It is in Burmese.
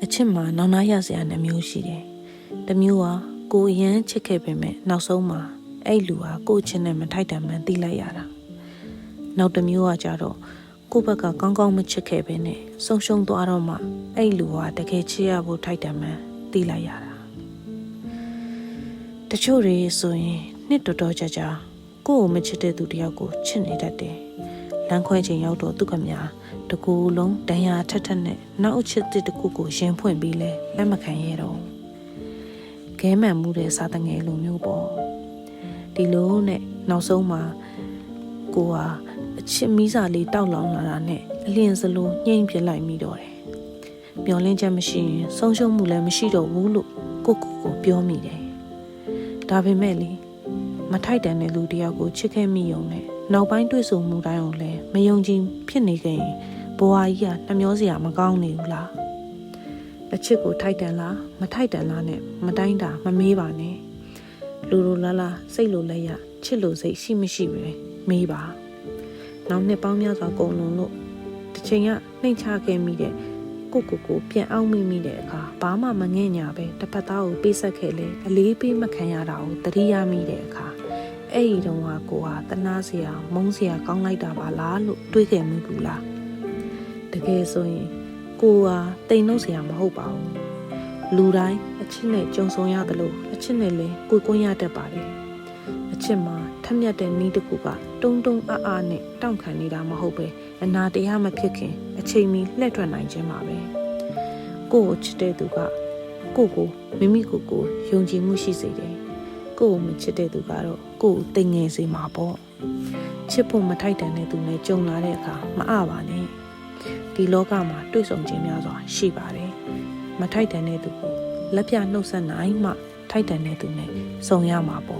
အချစ်မှာနောက်နာရစရာနှမျိုးရှိတယ်။တစ်မျိုးဟာကိုရမ်းချစ်ခဲ့ပေမဲ့နောက်ဆုံးမှာအဲ့လူဟာကိုချစ်နဲ့မထိုက်တန်မှန်းသိလိုက်ရတာ။နောက်တစ်မျိုးကကြတော့ကိုဘက်ကကောင်းကောင်းမချစ်ခဲ့ပဲနဲ့ဆုံးရှုံးသွားတော့မှအဲ့လူဟာတကယ်ချစ်ရဖို့ထိုက်တန်မှန်းသိလိုက်ရတာ။တချို့တွေဆိုရင်နှစ်တော်တော်ကြာကိုကိုမချစ်တဲ့သူတယောက်ကိုချစ်နေတတ်တယ်။လမ်းခွဲချိန်ရောက်တော့သူကများတကူလုံးတန်ရာထက်ထက်နဲ့နောက်အချစ်တစ်ခုကိုရင်ဖွင့်ပြီးလဲလက်မခံရတော့ခဲမှန်မှုတဲ့စာတငယ်လိုမျိုးပေါ့ဒီလိုနဲ့နောက်ဆုံးမှာကိုဟာအချစ်မီးစာလေးတောက်လောင်လာတာနဲ့အလျင်စလိုညှိမ့်ပြလိုက်မိတော့တယ်မျောလင်းချက်မရှိရင်ဆုံးရှုံးမှုလည်းမရှိတော့ဘူးလို့ကိုပြောမိတယ်ဒါပေမဲ့လေမထိုက်တန်တဲ့လူတယောက်ကိုချစ်ခဲ့မိုံနဲ့နောက်ပိုင်းတွေ့ဆုံမှုတိုင်းကိုလည်းမယုံကြည်ဖြစ်နေခဲ့ရင်ဘဝကြီးကနှမျောစရာမကောင်းနေဘူးလားအချစ်ကိုထိုက်တန်လားမထိုက်တန်လားနဲ့မတိုင်းတာမမေးပါနဲ့လူလိုလားလားစိတ်လိုလဲရချစ်လိုစိတ်ရှိမရှိပဲမေးပါနောက်နှစ်ပေါင်းများစွာကုန်လုံးလို့တစ်ချိန်ကနှိမ်ချခဲ့မိတဲ့ကိုပြန်အောင်မိတဲ့အခါဘာမှမငဲ့ညာပဲတစ်ဖက်သားကိုပေးဆက်ခဲ့လေအလေးပေးမခံရတာကိုသတိရမိတဲ့အခါအဲ့ဒီတော့ကိုဟာတနာစရာမုန်းစရာကောင်းလိုက်တာပါလားလို့တွေးခဲ့မိဘူးလားတကယ်ဆိုရင်ကိုဟာတိမ်လို့စရာမဟုတ်ပါဘူးလူတိုင်းအချစ်နဲ့ကြုံဆုံရတယ်လို့အချစ်နဲ့လည်းကိုကွန်းရတတ်ပါတယ်အချစ်မှာထက်မြက်တဲ့နည်းတစ်ခုကတုံအားနဲ့တောင့်ခံနေတာမဟုတ်ပဲအနာတရားမဖြစ်ခင်အချိန်မီလှည့်ထွက်နိုင်ခြင်းပါပဲကိုချစ်တဲ့သူကကိုမိမိကိုယုံကြည်မှုရှိစေတယ်ကိုမချစ်တဲ့သူကတော့ကိုတိမ်ငယ်စေမှာပေါ့ချစ်ဖို့မထိုက်တန်တဲ့သူနဲ့ကြုံလာတဲ့အခါမအပါနဲ့ဒီလောကမှာတွေ့ဆုံခြင်းများစွာရှိပါတယ်မထိုက်တန်တဲ့သူကိုလက်ပြနှုတ်ဆက်နိုင်မှထိုက်တန်တဲ့သူနဲ့ဆုံရမှာပေါ့